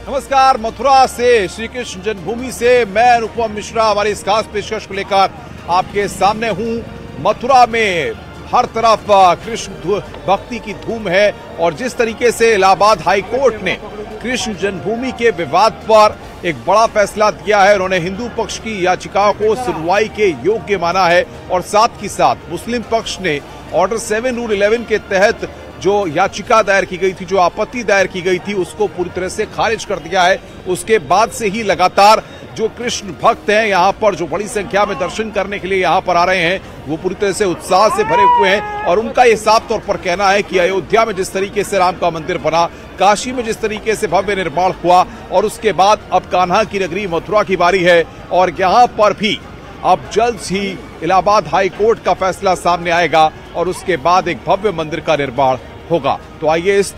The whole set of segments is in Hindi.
नमस्कार, मथुरा से श्री कृष्ण जन्मभूमि से मैं अनुपम मिश्रा हमारी इस खास पेशकश को लेकर आपके सामने हूं। मथुरा में हर तरफ कृष्ण भक्ति की धूम है और जिस तरीके से इलाहाबाद हाई कोर्ट ने कृष्ण जन्मभूमि के विवाद पर एक बड़ा फैसला दिया है, उन्होंने हिंदू पक्ष की याचिकाओं को सुनवाई के योग्य माना है और साथ ही साथ मुस्लिम पक्ष ने ऑर्डर 7 रूल 11 के तहत जो याचिका दायर की गई थी, जो आपत्ति दायर की गई थी, उसको पूरी तरह से खारिज कर दिया है। उसके बाद से ही लगातार जो कृष्ण भक्त हैं यहाँ पर, जो बड़ी संख्या में दर्शन करने के लिए यहाँ पर आ रहे हैं, वो पूरी तरह से उत्साह से भरे हुए हैं और उनका ये साफ तौर पर कहना है कि अयोध्या में जिस तरीके से राम का मंदिर बना, काशी में जिस तरीके से भव्य निर्माण हुआ और उसके बाद अब कान्हा की नगरी मथुरा की बारी है और यहाँ पर भी अब जल्द ही इलाहाबाद हाई कोर्ट का फैसला सामने आएगा और उसके बाद एक भव्य मंदिर का निर्माण होगा। तो आइए इस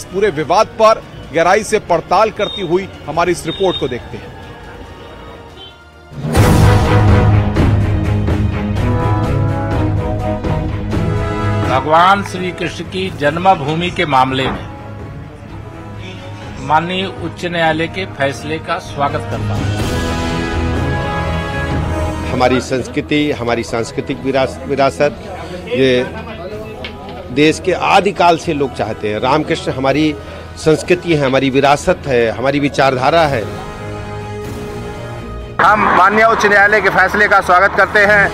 पूरे विवाद पर गहराई से पड़ताल करती हुई हमारी इस रिपोर्ट को देखते हैं। भगवान श्री कृष्ण की जन्मभूमि के मामले में माननीय उच्च न्यायालय के फैसले का स्वागत करता हूं। हमारी संस्कृति, हमारी सांस्कृतिक विरासत, ये देश के आदिकाल से लोग चाहते हैं। रामकृष्ण हमारी संस्कृति है, हमारी विरासत है, हमारी विचारधारा है। हम माननीय उच्च न्यायालय के फैसले का स्वागत करते हैं।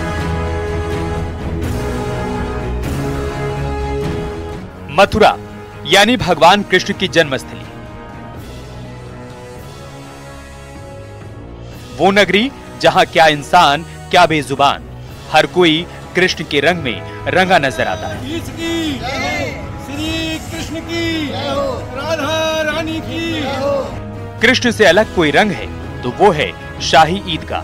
मथुरा यानी भगवान कृष्ण की जन्मस्थली, वो नगरी जहां क्या इंसान क्या बेजुबान, हर कोई कृष्ण के रंग में रंगा नजर आता है। श्री कृष्ण की, राधा रानी की। कृष्ण से अलग कोई रंग है तो वो है शाही ईदगाह।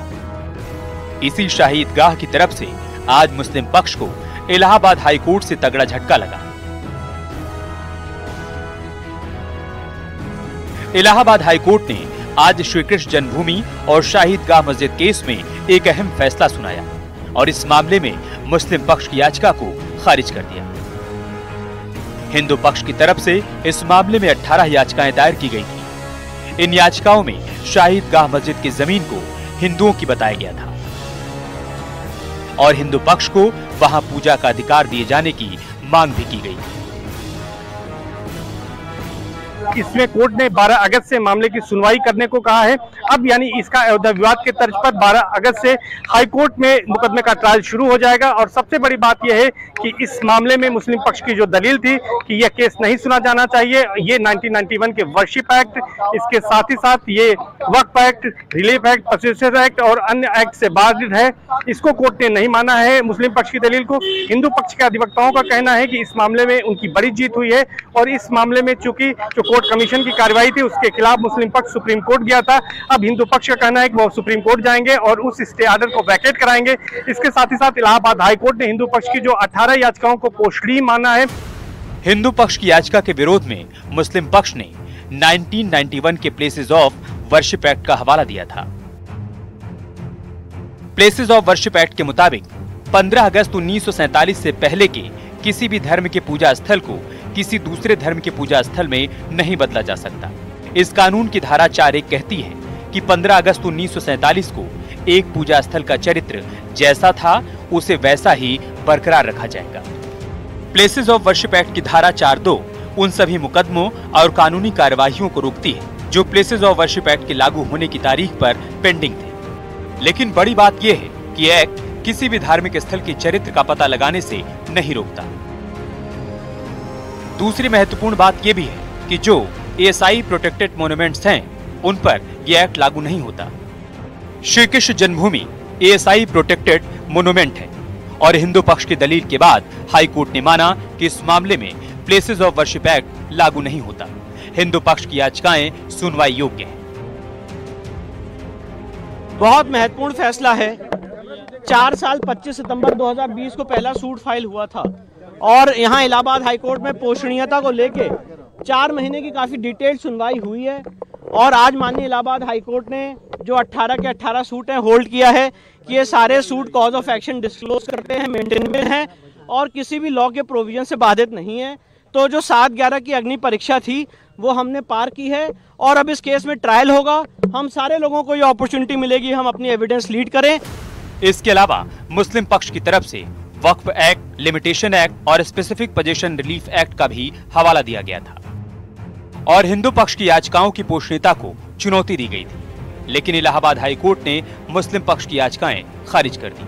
इसी शाही ईदगाह की तरफ से आज मुस्लिम पक्ष को इलाहाबाद हाई कोर्ट से तगड़ा झटका लगा। इलाहाबाद हाई कोर्ट ने आज श्री कृष्ण जन्मभूमि और शाही ईदगाह मस्जिद केस में एक अहम फैसला सुनाया और इस मामले में मुस्लिम पक्ष की याचिका को खारिज कर दिया। हिंदू पक्ष की तरफ से इस मामले में 18 याचिकाएं दायर की गई थी। इन याचिकाओं में शाही ईदगाह मस्जिद की जमीन को हिंदुओं की बताया गया था और हिंदू पक्ष को वहां पूजा का अधिकार दिए जाने की मांग भी की गई। इसमें कोर्ट ने 12 अगस्त से मामले की सुनवाई करने को कहा है। अब यानी इसका अयोध्या विवाद के तर्ज पर 12 अगस्त से हाई कोर्ट में मुकदमे का ट्रायल शुरू हो जाएगा और सबसे बड़ी बात यह है कि इस मामले में मुस्लिम पक्ष की जो दलील थी कि यह केस नहीं सुना जाना चाहिए, ये 1991 के वर्शिप एक्ट, इसके साथ ही साथ ये Waqf act, relief act, processor act और अन्य एक्ट से बाधित है, इसको कोर्ट ने नहीं माना है मुस्लिम पक्ष की दलील को। हिंदू पक्ष के अधिवक्ताओं का कहना है कि इस मामले में उनकी बड़ी जीत हुई है और इस मामले में चूंकि जो कोर्ट कमीशन की कार्रवाई थी उसके खिलाफ मुस्लिम पक्ष सुप्रीम कोर्ट गया था, अब हिंदू पक्ष का कहना है कि वो सुप्रीम कोर्ट जाएंगे और उस स्टे ऑर्डर को वैकेट कराएंगे। इसके साथ ही साथ इलाहाबाद हाई कोर्ट ने हिंदू पक्ष की जो 18 याचिकाओं को पोषणीय माना है। हिंदू पक्ष की याचिका के विरोध में मुस्लिम पक्ष ने 1991 के प्लेसेस ऑफ वर्शिप एक्ट का हवाला दिया था। प्लेसेस ऑफ वर्शिप एक्ट के मुताबिक 15 अगस्त 1947 से पहले के किसी भी धर्म के पूजा स्थल को किसी दूसरे धर्म के पूजा स्थल में नहीं बदला जा सकता। इस कानून की धारा 4(1) कहती है कि 15 अगस्त 1947 को एक पूजा स्थल का चरित्र जैसा था उसे वैसा ही बरकरार रखा जाएगा। प्लेसेस ऑफ वर्शिप एक्ट की धारा 4(2) उन सभी मुकदमों और कानूनी कार्यवाहियों को रोकती है जो प्लेसेस ऑफ वर्शिप एक्ट के लागू होने की तारीख पर पेंडिंग थे। लेकिन बड़ी बात यह है कि एक्ट किसी भी धार्मिक स्थल के चरित्र का पता लगाने से नहीं रोकता। दूसरी महत्वपूर्ण बात यह भी है कि जो एएसआई प्रोटेक्टेड मोन्यूमेंट्स हैं, उन पर यह एक्ट लागू नहीं होता। श्री कृष्ण जन्मभूमि एएसआई प्रोटेक्टेड मोन्यूमेंट है और हिंदू पक्ष की दलील के बाद हाई कोर्ट ने माना कि इस मामले में प्लेसेस ऑफ वर्शिप एक्ट लागू नहीं होता। हिंदू पक्ष की याचिकाएं सुनवाई योग्य हैं। बहुत महत्वपूर्ण फैसला है। 4 साल 25 सितंबर 2020 को पहला सूट फाइल हुआ था और यहाँ इलाहाबाद हाई कोर्ट में पोषणीयता को लेके 4 महीने की काफ़ी डिटेल्ड सुनवाई हुई है और आज माननीय इलाहाबाद हाई कोर्ट ने जो 18 के 18 सूट हैं होल्ड किया है कि ये सारे suit cause of action disclose करते हैं, मेंटेनेबल हैं और किसी भी लॉ के प्रोविजन से बाधित नहीं है। तो जो 7/11 की अग्नि परीक्षा थी वो हमने पार की है और अब इस केस में ट्रायल होगा। हम सारे लोगों को ये अपॉर्चुनिटी मिलेगी, हम अपनी एविडेंस लीड करें। इसके अलावा मुस्लिम पक्ष की तरफ से वक्फ एक्ट, लिमिटेशन एक्ट और स्पेसिफिक पोजीशन रिलीफ एक्ट का भी हवाला दिया गया था और हिंदू पक्ष की याचिकाओं की पोषणीयता को चुनौती दी गई थी, लेकिन इलाहाबाद हाई कोर्ट ने मुस्लिम पक्ष की याचिकाएं खारिज कर दी,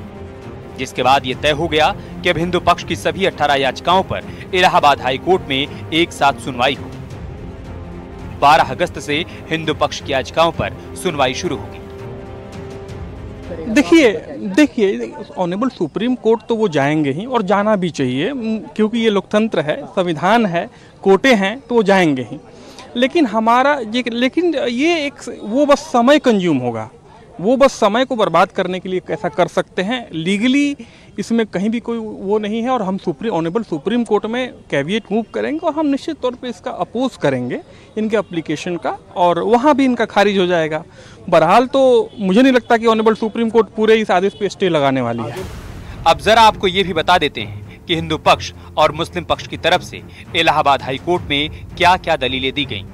जिसके बाद यह तय हो गया कि अब हिंदू पक्ष की सभी 18 याचिकाओं पर इलाहाबाद हाई कोर्ट में एक साथ सुनवाई हो। 12 अगस्त से हिंदू पक्ष की याचिकाओं पर सुनवाई शुरू होगी। देखिए ऑनरेबल सुप्रीम कोर्ट तो वो जाएंगे ही और जाना भी चाहिए, क्योंकि ये लोकतंत्र है, संविधान है, कोर्टें हैं, तो वो जाएंगे ही। लेकिन ये एक वो बस समय कंज्यूम होगा, वो बस समय को बर्बाद करने के लिए कैसा कर सकते हैं। लीगली इसमें कहीं भी कोई वो नहीं है और हम ऑनरेबल सुप्रीम कोर्ट में कैविएट मूव करेंगे और हम निश्चित तौर पे इसका अपोज करेंगे इनके एप्लीकेशन का, और वहाँ भी इनका खारिज हो जाएगा। बहरहाल तो मुझे नहीं लगता कि ऑनरेबल सुप्रीम कोर्ट पूरे इस आदेश पे स्टे लगाने वाली है। अब जरा आपको ये भी बता देते हैं कि हिंदू पक्ष और मुस्लिम पक्ष की तरफ से इलाहाबाद हाई कोर्ट में क्या क्या दलीलें दी गईं।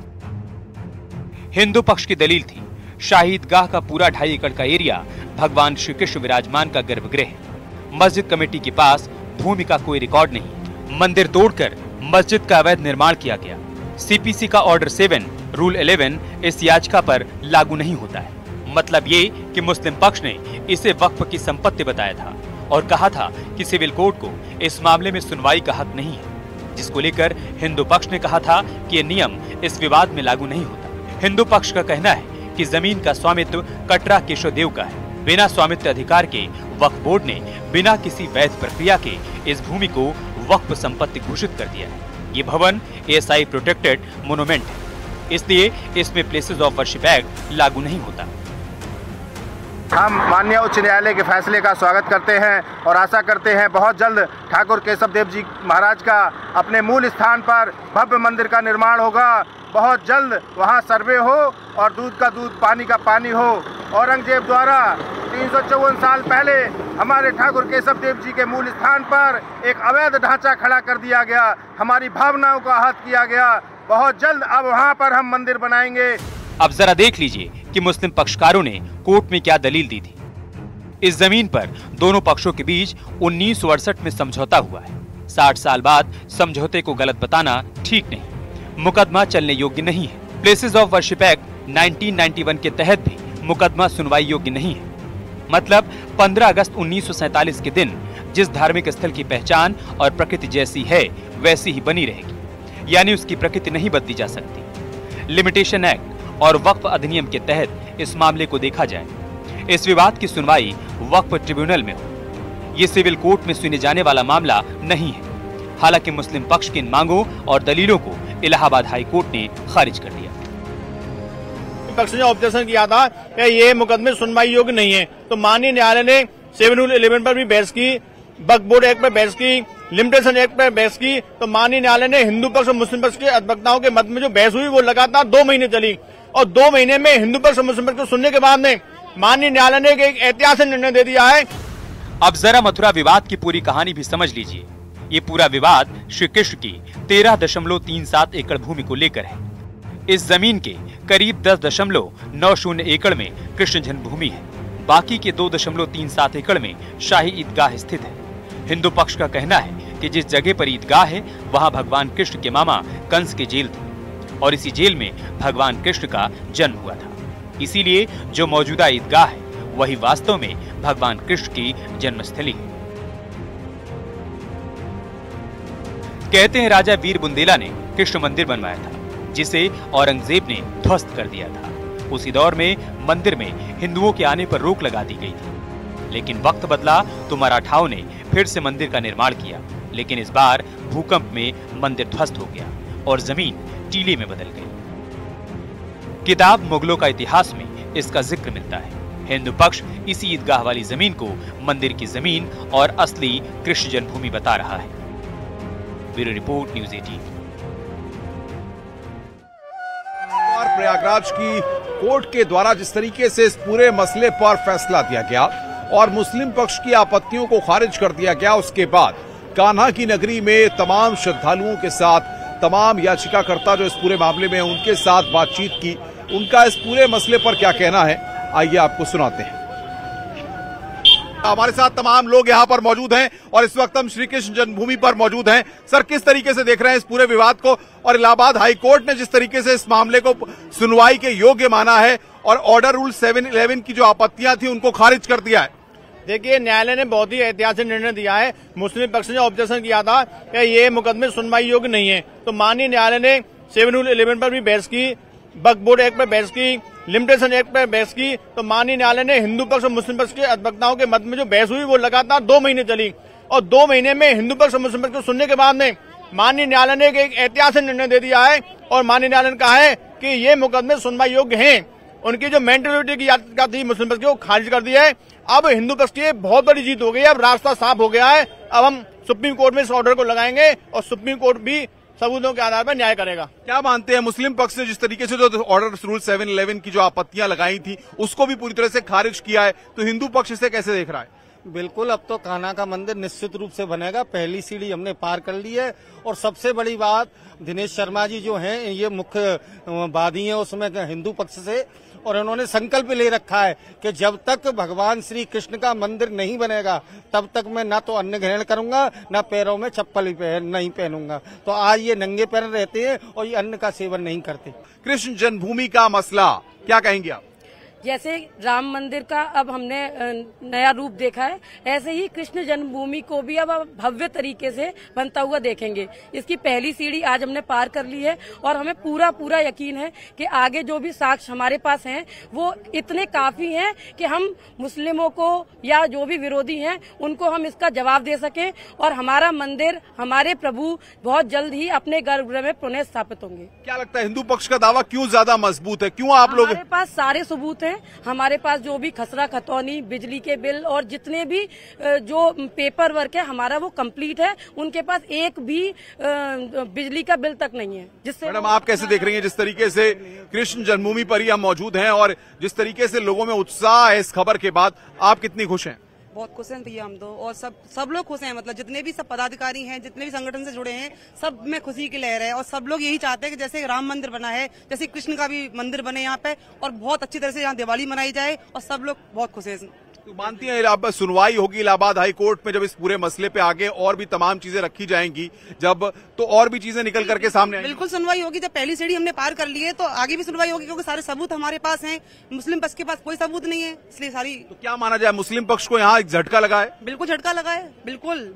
हिंदू पक्ष की दलील थी, शाही ईदगाह का पूरा 2.5 एकड़ का एरिया भगवान श्री कृष्ण विराजमान का गर्भगृह है। मस्जिद कमेटी के पास भूमि का कोई रिकॉर्ड नहीं, मंदिर तोड़कर मस्जिद का अवैध निर्माण किया गया। सीपीसी का ऑर्डर 7 रूल 11 इस याचिका पर लागू नहीं होता है। मतलब ये कि मुस्लिम पक्ष ने इसे वक्फ की संपत्ति बताया था और कहा था कि सिविल कोर्ट को इस मामले में सुनवाई का हक नहीं है, जिसको लेकर हिंदू पक्ष ने कहा था कि ये नियम इस विवाद में लागू नहीं होता। हिंदू पक्ष का कहना है कि जमीन का स्वामित्व कटरा केशवदेव का है। बिना स्वामित्व अधिकार के वक्फ बोर्ड ने बिना किसी वैध प्रक्रिया के इस भूमि को वक्फ संपत्ति घोषित कर दिया है। ये भवन एएसआई प्रोटेक्टेड मोनूमेंट है, इसलिए इसमें प्लेसेस ऑफ वर्शिप एक्ट लागू नहीं होता। हम माननीय उच्च न्यायालय के फैसले का स्वागत करते हैं और आशा करते हैं बहुत जल्द ठाकुर केशवदेव जी महाराज का अपने मूल स्थान पर भव्य मंदिर का निर्माण होगा। बहुत जल्द वहां सर्वे हो और दूध का दूध, पानी का पानी हो। औरंगजेब द्वारा 354 साल पहले हमारे ठाकुर केशवदेव जी के मूल स्थान पर एक अवैध ढांचा खड़ा कर दिया गया, हमारी भावनाओं का आहत किया गया। बहुत जल्द अब वहां पर हम मंदिर बनाएंगे। अब जरा देख लीजिए कि मुस्लिम पक्षकारों ने कोर्ट में क्या दलील दी थी। इस जमीन पर दोनों पक्षों के बीच 1968 में समझौता हुआ है। 60 साल बाद समझौते को गलत बताना ठीक नहीं, मुकदमा चलने योग्य नहीं है। प्लेसेस ऑफ वर्शिप एक्ट 1991 के तहत भी मुकदमा सुनवाई योग्य नहीं है। मतलब 15 अगस्त 1947 के दिन जिस धार्मिक स्थल की पहचान और प्रकृति जैसी है वैसी ही बनी रहेगी, यानी उसकी प्रकृति नहीं बदली जा सकती। लिमिटेशन एक्ट और वक्फ अधिनियम के तहत इस मामले को देखा जाए। इस विवाद की सुनवाई वक्फ ट्रिब्यूनल में हो। ये सिविल कोर्ट में सुने जाने वाला मामला नहीं है। हालांकि मुस्लिम पक्ष की इन मांगों और दलीलों को इलाहाबाद हाई कोर्ट ने खारिज कर दिया। पक्ष ने ऑब्जेक्शन किया था कि ये मुकदमे सुनवाई योग्य नहीं है, तो माननीय न्यायालय ने 7 रूल 11 पर भी बहस की, वक्फ बोर्ड एक्ट पर बहस की, लिमिटेशन एक्ट पर बहस की। तो माननीय न्यायालय ने हिंदू पक्ष और मुस्लिम पक्ष के अधिवक्ताओं के मध्य में जो बहस हुई वो लगातार 2 महीने चली और 2 महीने में हिंदू पक्ष और मुस्लिम पक्ष को सुनने के बाद में माननीय न्यायालय ने एक ऐतिहासिक निर्णय दे दिया है। अब जरा मथुरा विवाद की पूरी कहानी भी समझ लीजिए। ये पूरा विवाद श्री कृष्ण की 13.37 एकड़ भूमि को लेकर है। इस जमीन के करीब 10.90 एकड़ में कृष्ण जन्मभूमि है, बाकी के 2.37 एकड़ में शाही ईदगाह स्थित है। हिंदू पक्ष का कहना है कि जिस जगह पर ईदगाह है वहां भगवान कृष्ण के मामा कंस की जेल थी और इसी जेल में भगवान कृष्ण का जन्म हुआ था। इसीलिए जो मौजूदा ईदगाह है वही वास्तव में भगवान कृष्ण की जन्मस्थली है। कहते हैं राजा वीर बुंदेला ने कृष्ण मंदिर बनवाया था, जिसे औरंगजेब ने ध्वस्त कर दिया था। उसी दौर में मंदिर में हिंदुओं के आने पर रोक लगा दी गई थी, लेकिन वक्त बदला तो मराठाओं ने फिर से मंदिर का निर्माण किया। लेकिन इस बार भूकंप में मंदिर ध्वस्त हो गया और जमीन टीले में बदल गई। किताब मुगलों का इतिहास में इसका जिक्र मिलता है। हिंदू पक्ष इसी ईदगाह वाली जमीन को मंदिर की जमीन और असली कृष्ण जन्मभूमि बता रहा है। Bureau report, news 18। प्रयागराज की कोर्ट के द्वारा जिस तरीके से इस पूरे मसले पर फैसला दिया गया और मुस्लिम पक्ष की आपत्तियों को खारिज कर दिया गया, उसके बाद कान्हा की नगरी में तमाम श्रद्धालुओं के साथ तमाम याचिकाकर्ता जो इस पूरे मामले में उनके साथ बातचीत की, उनका इस पूरे मसले पर क्या कहना है, आइए आपको सुनाते हैं। हमारे साथ तमाम लोग यहाँ पर मौजूद हैं और इस वक्त हम श्री कृष्ण जन्मभूमि पर मौजूद हैं। सर, किस तरीके से देख रहे हैं इस पूरे विवाद को, और इलाहाबाद हाई कोर्ट ने जिस तरीके से इस मामले को सुनवाई के योग्य माना है और ऑर्डर रूल 711 की जो आपत्तियां थी उनको खारिज कर दिया है? देखिए, न्यायालय ने बहुत ही ऐतिहासिक निर्णय दिया है। मुस्लिम पक्ष ने ऑब्जेक्शन किया था कि ये मुकदमे सुनवाई योग्य नहीं है, तो माननीय न्यायालय ने 711 पर भी बहस की, वक्फ बोर्ड एक्ट पर बहस की, लिमिटेशन एक्ट पर बहस की। तो माननीय न्यायालय ने हिंदू पक्ष और मुस्लिम पक्ष के अधिवक्ताओं के मध्य में जो बहस हुई वो लगातार 2 महीने चली, और 2 महीने में हिंदू पक्ष और मुस्लिम पक्ष को सुनने के बाद में माननीय न्यायालय ने एक ऐतिहासिक निर्णय दे दिया है और माननीय न्यायालय ने कहा है कि ये मुकदमे सुनवाई योग्य हैं। उनकी जो मेंटेलिटी की याचिका थी मुस्लिम पक्ष की, वो खारिज कर दी है। अब हिंदू पक्ष की बहुत बड़ी जीत हो गई है, अब रास्ता साफ हो गया है। अब हम सुप्रीम कोर्ट में इस ऑर्डर को लगाएंगे और सुप्रीम कोर्ट भी सबूतों के आधार पर न्याय करेगा। क्या मानते हैं, मुस्लिम पक्ष ने जिस तरीके से जो ऑर्डर रूल 711 की जो आपत्तियां लगाई थी उसको भी पूरी तरह से खारिज किया है, तो हिंदू पक्ष इसे कैसे देख रहा है? बिल्कुल, अब तो कान्हा का मंदिर निश्चित रूप से बनेगा। पहली सीढ़ी हमने पार कर ली है, और सबसे बड़ी बात, दिनेश शर्मा जी जो हैं ये मुख्य वादी हैं उसमें हिंदू पक्ष से, और उन्होंने संकल्प ले रखा है कि जब तक भगवान श्री कृष्ण का मंदिर नहीं बनेगा तब तक मैं ना तो अन्न ग्रहण करूंगा, ना पैरों में चप्पल नहीं पहनूंगा। तो आज ये नंगे पैर रहते हैं और ये अन्न का सेवन नहीं करते। कृष्ण जन्मभूमि का मसला क्या कहेंगे आप? जैसे राम मंदिर का अब हमने नया रूप देखा है, ऐसे ही कृष्ण जन्मभूमि को भी अब भव्य तरीके से बनता हुआ देखेंगे। इसकी पहली सीढ़ी आज हमने पार कर ली है और हमें पूरा यकीन है कि आगे जो भी साक्ष्य हमारे पास हैं वो इतने काफी हैं कि हम मुस्लिमों को या जो भी विरोधी हैं उनको हम इसका जवाब दे सकें और हमारा मंदिर, हमारे प्रभु बहुत जल्द ही अपने गर्भगृह में पुनः स्थापित होंगे। क्या लगता है, हिंदू पक्ष का दावा क्यों ज्यादा मजबूत है? क्यों आप लोग? हमारे पास सारे सबूत हैं। हमारे पास जो भी खसरा खतौनी, बिजली के बिल और जितने भी जो पेपर वर्क है हमारा वो कंप्लीट है। उनके पास एक भी बिजली का बिल तक नहीं है। जिससे मैडम, आप कैसे देख रही हैं जिस तरीके से कृष्ण जन्मभूमि पर ही हम मौजूद हैं और जिस तरीके से लोगों में उत्साह है इस खबर के बाद, आप कितनी खुश हैं? बहुत खुश हैं भैया हम तो, और सब लोग खुश हैं। मतलब जितने भी सब पदाधिकारी हैं, जितने भी संगठन से जुड़े हैं, सब में खुशी की लहर है और सब लोग यही चाहते हैं कि जैसे राम मंदिर बना है, जैसे कृष्ण का भी मंदिर बने यहाँ पे और बहुत अच्छी तरह से यहाँ दिवाली मनाई जाए, और सब लोग बहुत खुश हैं। तो मानती हैं अब सुनवाई होगी इलाहाबाद हाई कोर्ट में, जब इस पूरे मसले पे आगे और भी तमाम चीजें रखी जाएंगी, जब तो और भी चीजें निकल करके सामने आएंगी? बिल्कुल सुनवाई होगी। जब पहली सीढ़ी हमने पार कर ली है तो आगे भी सुनवाई होगी, क्योंकि सारे सबूत हमारे पास हैं। मुस्लिम पक्ष के पास कोई सबूत नहीं है, इसलिए सारी। तो क्या माना जाए, मुस्लिम पक्ष को यहाँ एक झटका लगा है? बिल्कुल झटका लगा है, बिल्कुल।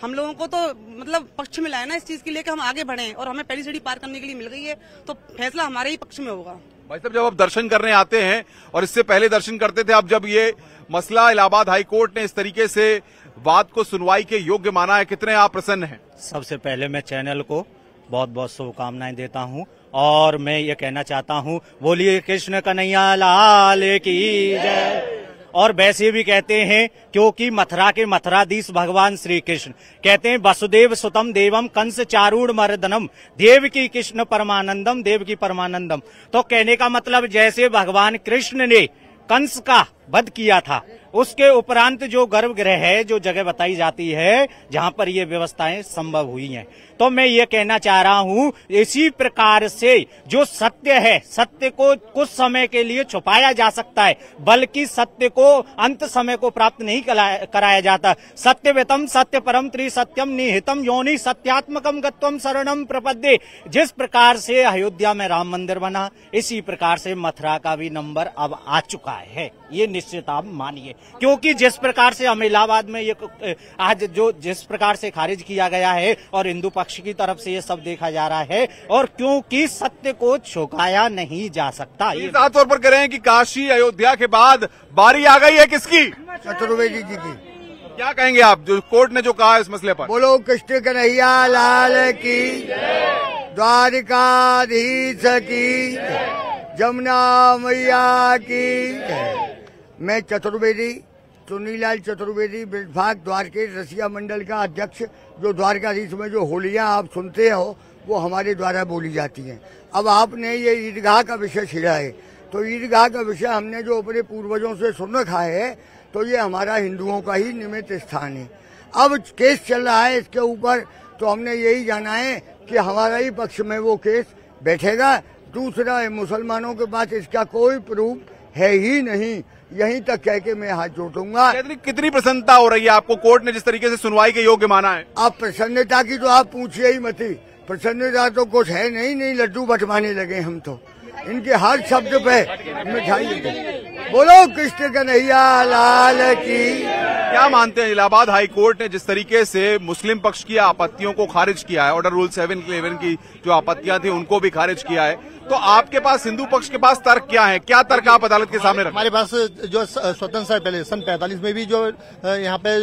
हम लोगों को तो मतलब पक्ष मिला है ना इस चीज के लिए कि हम आगे बढ़े, और हमें पहली सीढ़ी पार करने के लिए मिल गई है, तो फैसला हमारे ही पक्ष में होगा। भाई साहब, जब आप दर्शन करने आते हैं और इससे पहले दर्शन करते थे, अब जब ये मसला इलाहाबाद हाई कोर्ट ने इस तरीके से वाद को सुनवाई के योग्य माना है, कितने आप प्रसन्न हैं? सबसे पहले मैं चैनल को बहुत बहुत शुभकामनाएं देता हूं और मैं ये कहना चाहता हूं, बोलिए कृष्ण कन्हैया लाल की जय। और वैसे भी कहते हैं, क्योंकि मथुरा के मथुराधीश भगवान श्री कृष्ण कहते हैं, वसुदेव सुतम देवम कंस चारूढ़ मर्दनम देवकी कृष्ण परमानंदम, देवकी परमानंदम। तो कहने का मतलब जैसे भगवान कृष्ण ने कंस का वध किया था, उसके उपरांत जो गर्भगृह है, जो जगह बताई जाती है जहां पर ये व्यवस्थाएं संभव हुई हैं, तो मैं ये कहना चाह रहा हूं, इसी प्रकार से जो सत्य है, सत्य को कुछ समय के लिए छुपाया जा सकता है, बल्कि सत्य को अंत समय को प्राप्त नहीं कराया जाता। सत्यवेतम सत्य परम त्रिसत्यम निहितम योनि सत्यात्मकम गत्वम शरणम प्रपद्ये। जिस प्रकार से अयोध्या में राम मंदिर बना, इसी प्रकार से मथुरा का भी नंबर अब आ चुका है, ये निश्चित आप मानिए। क्योंकि जिस प्रकार से हम इलाहाबाद में ये आज जो जिस प्रकार से खारिज किया गया है और हिंदू पक्ष की तरफ से ये सब देखा जा रहा है, और क्योंकि सत्य को छुपाया नहीं जा सकता। ये साफ तौर पर कह रहे हैं कि काशी अयोध्या के बाद बारी आ गई है किसकी? चतुर्वेदी जी की। क्या कहेंगे आप, जो कोर्ट ने जो कहा इस मसले पर? बोलो कृष्ण कन्हैया लाल की, द्वारिकाधीश की, जमुना मैया की। मैं चतुर्वेदी, चुन्नीलाल चतुर्वेदी, बिरभाग द्वारके रसिया मंडल का अध्यक्ष, जो द्वारकाधीश में जो होलियां आप सुनते हो वो हमारे द्वारा बोली जाती हैं। अब आपने ये ईदगाह का विषय छेड़ा है, तो ईदगाह का विषय हमने जो अपने पूर्वजों से सुन रखा है, तो ये हमारा हिंदुओं का ही निमित्त स्थान है। अब केस चल रहा है इसके ऊपर, तो हमने यही जाना है कि हमारा ही पक्ष में वो केस बैठेगा। दूसरा है, मुसलमानों के पास इसका कोई प्रूफ है ही नहीं। यहीं तक कह के मैं हाथ जोड़ूंगा। कितनी प्रसन्नता हो रही है आपको, कोर्ट ने जिस तरीके से सुनवाई के योग्य माना है? आप प्रसन्नता की तो आप पूछिए ही मत। प्रसन्नता तो कुछ है नहीं, लड्डू बंटवाने लगे हम तो। इनके हर शब्द पे मिठाई बोलो कृष्ण कन्हैया लाल की। क्या मानते हैं, इलाहाबाद हाई कोर्ट ने जिस तरीके से मुस्लिम पक्ष की आपत्तियों को खारिज किया है, ऑर्डर रूल 711 की जो आपत्तियां थी उनको भी खारिज किया है, तो आपके पास, हिंदू पक्ष के पास तर्क क्या है? क्या तर्क आप अदालत के सामने रखें? हमारे पास जो स्वतंत्र पहले सन 45 में भी जो यहाँ पे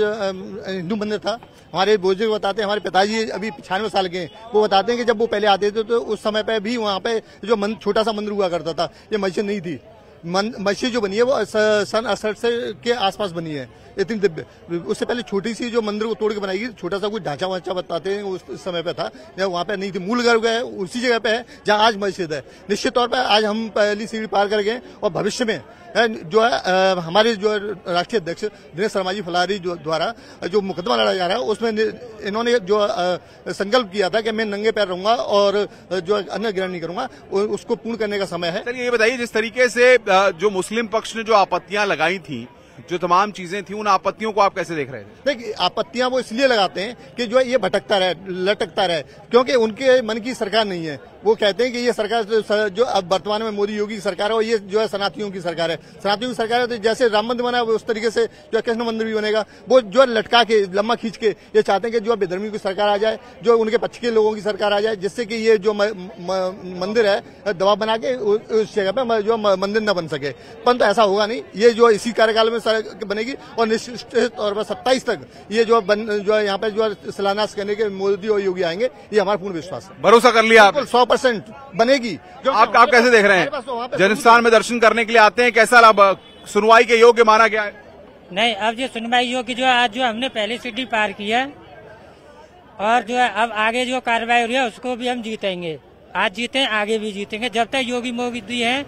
हिंदू मंदिर था, हमारे बुजुर्ग बताते हैं, हमारे पिताजी अभी 96 साल के हैं, वो बताते हैं कि जब वो पहले आते थे तो उस समय पे भी वहाँ पे जो छोटा सा मंदिर हुआ करता था, ये मस्जिद नहीं थी। मस्जिद जो बनी है वो सन 68 के आसपास बनी है, इतनी दिव्य। उससे पहले छोटी सी जो मंदिर को तोड़ के बनाई गई, छोटा सा कोई ढांचा वाचा बताते हैं उस समय पे था, वहाँ पे नहीं थी। मूल गर्भ है उसी जगह पे है जहाँ आज मस्जिद है। निश्चित तौर पर आज हम पहली सीढ़ी पार कर गए और भविष्य में जो है हमारे जो राष्ट्रीय अध्यक्ष दिनेश शर्मा जी फलारी जो द्वारा जो मुकदमा लड़ा जा रहा है, उसमें इन्होंने जो संकल्प किया था कि मैं नंगे पैर रहूंगा और जो अन्न ग्रहण नहीं करूंगा, उसको पूर्ण करने का समय है। चलिए ये बताइए, जिस तरीके से जो मुस्लिम पक्ष ने जो आपत्तियां लगाई थी, जो तमाम चीजें थी, उन आपत्तियों को आप कैसे देख रहे थे? देखिए, आपत्तियां वो इसलिए लगाते हैं कि जो ये भटकता रहे, लटकता रहे, क्योंकि उनके मन की सरकार नहीं है। वो कहते हैं कि ये सरकार जो अब वर्तमान में मोदी योगी की सरकार है, और ये जो है सनातनियों की सरकार है। सनातनियों की सरकार है तो जैसे राम मंदिर बना है उस तरीके से जो कृष्ण मंदिर भी बनेगा। वो जो लटका के लम्बा खींच के ये चाहते हैं कि जो बेधर्मी की सरकार आ जाए, जो उनके पक्ष के लोगों की सरकार आ जाए, जिससे कि ये जो मंदिर है दबाव बना के उस जगह पे जो मंदिर न बन सके। परंतु ऐसा होगा नहीं, ये जो इसी कार्यकाल में बनेगी और निश्चित तौर पर 27 तक ये जो यहाँ पे जो शिलान्यास करने के मोदी और योगी आएंगे, ये हमारा पूर्ण विश्वास है। भरोसा कर लिया आप? 100% बनेगी। आप कैसे देख रहे हैं? जनस्थान में दर्शन करने के लिए आते हैं, कैसा लाभ, सुनवाई के योग्य माना गया है? नहीं, अब जो सुनवाई योग्य जो आज जो हमने पहली सीढ़ी पार की है और जो है अब आगे जो कार्रवाई हो रही है उसको भी हम जीतेंगे। आज जीते आगे भी जीतेंगे। जब तक योगी मोदी हैं